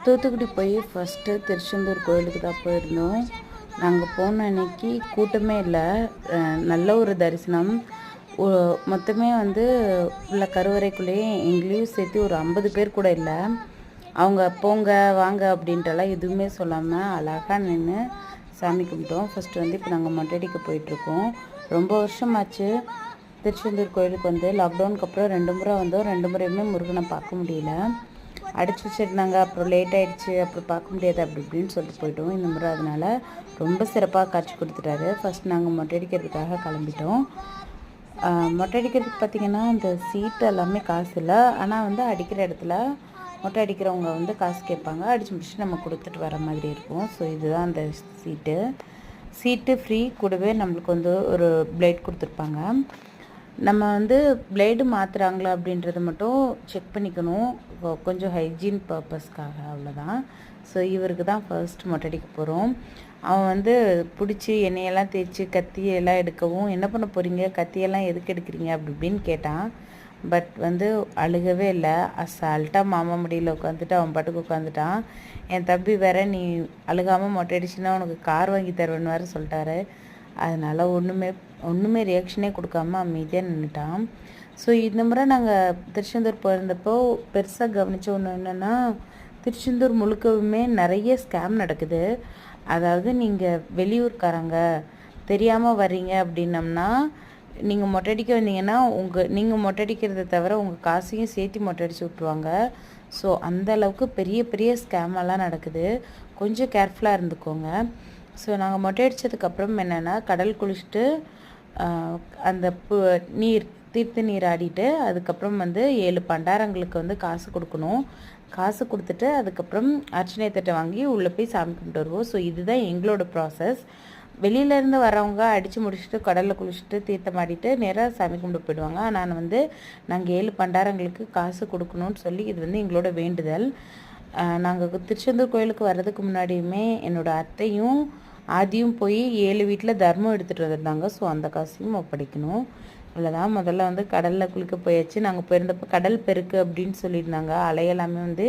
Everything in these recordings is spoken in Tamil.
தூத்துக்குடி போய் ஃபஸ்ட்டு திருச்செந்தூர் கோயிலுக்கு தான் போயிருந்தோம். நாங்கள் போன அன்னைக்கு கூட்டமே இல்லை, நல்ல ஒரு தரிசனம். மொத்தமே வந்து உள்ள கருவறைக்குள்ளேயே எங்களையும் சேர்த்து ஒரு 50 பேர் கூட இல்லை. அவங்க போங்க வாங்க அப்படின்ட்டுலாம் எதுவுமே சொல்லாமல் அழகாக நின்று சாமி கும்பிட்டோம். ஃபஸ்ட்டு வந்து இப்போ நாங்கள் மொட்டை அடிக்க போயிட்டுருக்கோம். ரொம்ப வருஷமாச்சு திருச்செந்தூர் கோயிலுக்கு வந்து. லாக்டவுனுக்கு அப்புறம் 2 முறை வந்தோம். 2 முறையுமே முருகனை பார்க்க முடியல, அடிச்சு வச்சுருந்தாங்க. அப்புறம் லேட் ஆகிடுச்சு, அப்புறம் பார்க்க முடியாது அப்படி இப்படின்னு சொல்லிட்டு போயிட்டோம். இந்த முறை அதனால் ரொம்ப சிறப்பாக காட்சி கொடுத்துட்டாரு. ஃபஸ்ட் நாங்கள் மொட்டை அடிக்கிறதுக்காக கிளம்பிட்டோம். மொட்டை அடிக்கிறதுக்கு பார்த்திங்கன்னா இந்த சீட்டு எல்லாமே காசு இல்லை, ஆனால் வந்து அடிக்கிற இடத்துல மொட்டை அடிக்கிறவங்க வந்து காசு கேட்பாங்க. அடித்து முடிச்சுட்டு நம்ம கொடுத்துட்டு வர மாதிரி இருக்கும். ஸோ இதுதான் அந்த சீட்டு ஃப்ரீ. கூடவே நம்மளுக்கு வந்து ஒரு பிளேட் கொடுத்துருப்பாங்க. நம்ம வந்து பிளேடு மாற்றுறாங்களா அப்படின்றத மட்டும் செக் பண்ணிக்கணும், கொஞ்சம் ஹைஜீன் பர்பஸ்க்காக, அவ்வளோதான். ஸோ இவருக்கு தான் ஃபர்ஸ்ட் மொட்டை அடிக்க போகிறோம். அவன் வந்து பிடிச்சி எண்ணெயெல்லாம் தேய்ச்சி கத்தியெல்லாம் எடுக்கவும், என்ன பண்ண போகிறீங்க, கத்தியெல்லாம் எதுக்கு எடுக்கிறீங்க அப்படி இப்படின்னு கேட்டான். பட் வந்து அழுகவே இல்லை, அசால்ட்டாக மாமா முடியல உட்காந்துட்டு அவன் பாட்டுக்கு உட்காந்துட்டான். என் தம்பி வேற, நீ அழுகாமல் மொட்டை அடிச்சுன்னா உனக்கு கார் வாங்கி தருவேன்னு வேறு சொல்லிட்டாரு. அதனால் ஒன்றுமே ரியாக்ஷனே கொடுக்காம அமைதியாக நின்றுட்டான். ஸோ இந்த முறை நாங்கள் திருச்செந்தூர் போயிருந்தப்போ பெருசாக கவனித்த ஒன்று என்னென்னா, திருச்செந்தூர் முழுக்கவுமே நிறைய ஸ்கேம் நடக்குது. அதாவது நீங்கள் வெளியூர்காரங்க தெரியாமல் வர்றீங்க அப்படின்னம்னா, நீங்கள் மொட்டை அடிக்க வந்தீங்கன்னா நீங்கள் மொட்டை அடிக்கிறத தவிர உங்கள் காசையும் சேர்த்து மொட்டை அடித்து விட்ருவாங்க. ஸோ அந்த அளவுக்கு பெரிய பெரிய ஸ்கேமெல்லாம் நடக்குது. கொஞ்சம் கேர்ஃபுல்லாக இருந்துக்கோங்க. ஸோ நாங்கள் மொட்டை அடித்ததுக்கப்புறம் என்னென்னா, கடல் குளிச்சுட்டு அந்த தீர்த்த நீர் ஆடிட்டு அதுக்கப்புறம் வந்து 7 பண்டாரங்களுக்கு வந்து காசு கொடுக்கணும். காசு கொடுத்துட்டு அதுக்கப்புறம் அர்ச்சனை தட்டை வாங்கி உள்ளே போய் சாமி கும்பிட்டு வருவோம். ஸோ இதுதான் எங்களோட ப்ராசஸ். வெளியிலேருந்து வரவங்க அடித்து முடிச்சுட்டு கடலில் குளிச்சுட்டு தீர்த்தம் ஆடிட்டு நேராக சாமி கும்பிட்டு போயிடுவாங்க. ஆனால் வந்து நாங்கள் 7 பண்டாரங்களுக்கு காசு கொடுக்கணும்னு சொல்லி இது வந்து எங்களோட வேண்டுதல். நாங்கள் திருச்செந்தூர் கோயிலுக்கு வர்றதுக்கு முன்னாடியுமே என்னோடய அத்தையும் ஆதியும் போய் 7 வீட்டில் தர்மம் எடுத்துகிட்டு வந்துருந்தாங்க. ஸோ அந்த காசையும் ஒப்படைக்கணும். இவ்வளோதான். முதல்ல வந்து கடலில் குளிக்க போயாச்சு. நாங்கள் போயிருந்தப்போ கடல் பெருக்கு அப்படின்னு சொல்லியிருந்தாங்க. அலையெல்லாமே வந்து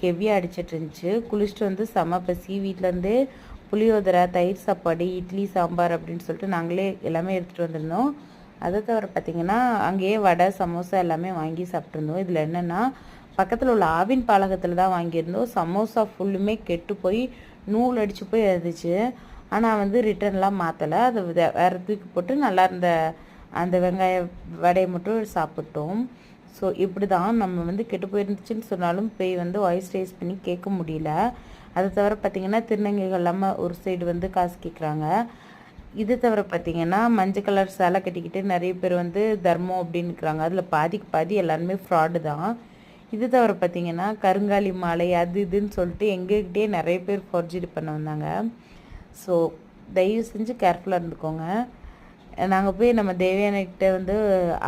ஹெவியாக அடிச்சிட்டு இருந்துச்சு. குளிச்சுட்டு வந்து செம பசி. வீட்டிலேருந்து புளியோதரை, தயிர் சாப்பாடு, இட்லி, சாம்பார் அப்படின்னு சொல்லிட்டு நாங்களே எல்லாமே எடுத்துகிட்டு வந்திருந்தோம். அதை தவிர பார்த்திங்கன்னா அங்கேயே வடை, சமோசா எல்லாமே வாங்கி சாப்பிட்ருந்தோம். இதில் என்னென்னா, பக்கத்தில் உள்ள ஆவின் பாலகத்தில் தான் வாங்கியிருந்தோம். சமோசா ஃபுல்லுமே கெட்டு போய் நூல் அடித்து போய் இருந்துச்சு. ஆனால் வந்து ரிட்டர்ன்லாம் மாற்றலை, அதை வேறு தூக்கி போட்டு நல்லா இருந்த அந்த வெங்காய வடையை மட்டும் சாப்பிட்டோம். ஸோ இப்படி தான் நம்ம வந்து கெட்டு போயிருந்துச்சுன்னு சொன்னாலும் போய் வந்து வாய்ஸ் ரைஸ் பண்ணி கேட்க முடியல. அதை தவிர பார்த்திங்கன்னா திருநங்கைகள் இல்லாமல் ஒரு சைடு வந்து காசு கேட்குறாங்க. இது தவிர பார்த்திங்கன்னா மஞ்சள் கலர் சேலை கட்டிக்கிட்டு நிறைய பேர் வந்து தர்மம் அப்படின்னு இருக்கிறாங்க. அதில் பாதிக்கு பாதி எல்லாருமே ஃப்ராடு தான். இது தவிர பார்த்திங்கன்னா கருங்காலி மாலை அது இதுன்னு சொல்லிட்டு எங்ககிட்டே நிறைய பேர் ஃபோர்ஜரி பண்ண வந்தாங்க. ஸோ தயவு செஞ்சு கேர்ஃபுல்லாக இருந்துக்கோங்க. நாங்கள் போய் நம்ம தேவையானக்கிட்ட வந்து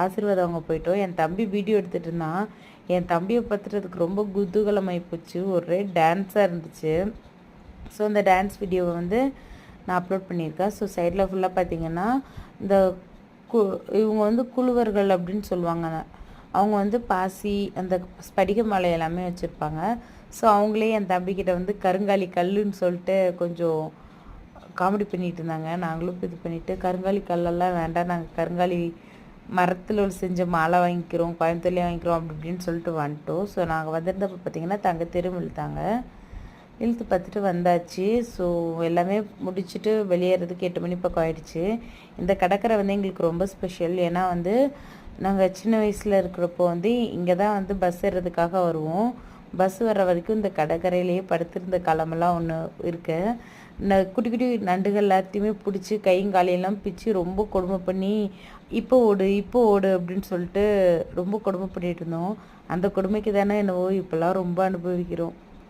ஆசீர்வாதம் அவங்க போயிட்டோம். என் தம்பி வீடியோ எடுத்துகிட்டு இருந்தான். என் தம்பியை பார்த்துறதுக்கு ரொம்ப குதூகலமாகி போச்சு. ஒரே டான்ஸாக இருந்துச்சு. ஸோ அந்த டான்ஸ் வீடியோவை வந்து நான் அப்லோட் பண்ணியிருக்கேன். ஸோ சைடில் ஃபுல்லாக பார்த்திங்கன்னா இந்த இவங்க வந்து குழுவர்கள் அப்படின்னு சொல்லுவாங்க. அவங்க வந்து பாசி, அந்த ஸ்படிக மாலை எல்லாமே வச்சுருப்பாங்க. ஸோ அவங்களே என் தம்பிக்கிட்ட வந்து கருங்காலி கல்லுன்னு சொல்லிட்டு கொஞ்சம் காமெடி பண்ணிகிட்டு இருந்தாங்க. நாங்களும் இது பண்ணிவிட்டு கருங்காலி கல்லெல்லாம் வேண்டாம், நாங்கள் கருங்காலி மரத்தில் செஞ்ச மாலை வாங்கிக்கிறோம், கோயம்புத்தூர்லேயே வாங்கிக்கிறோம் அப்படி இப்படின்னு சொல்லிட்டு வந்துட்டோம். ஸோ நாங்கள் வந்திருந்தப்போ பார்த்திங்கன்னா தங்கத்தெரும் இழுத்து பார்த்துட்டு வந்தாச்சு. ஸோ எல்லாமே முடிச்சுட்டு வெளியேறதுக்கு 8 மணி பக்கம் ஆகிடுச்சு. இந்த கடற்கரை வந்து எங்களுக்கு ரொம்ப ஸ்பெஷல். ஏன்னா வந்து நாங்கள் சின்ன வயசில் இருக்கிறப்போ வந்து இங்கே தான் வந்து பஸ் ஏறுறதுக்காக வருவோம். பஸ் வர்ற வரைக்கும் இந்த கடற்கரையிலேயே படுத்திருந்த காலமெல்லாம் ஒன்று இருக்குது. குட்டி குட்டி நண்டுகள் எல்லாத்தையுமே பிடிச்சி கைங்காலையெல்லாம் பிச்சு ரொம்ப கொடுமை பண்ணி இப்போ ஓடு அப்படின்னு சொல்லிட்டு ரொம்ப கொடுமை பண்ணிகிட்டு இருந்தோம். அந்த கொடுமைக்கு தானே என்னவோ இப்போல்லாம் ரொம்ப அனுபவிக்கிறோம்.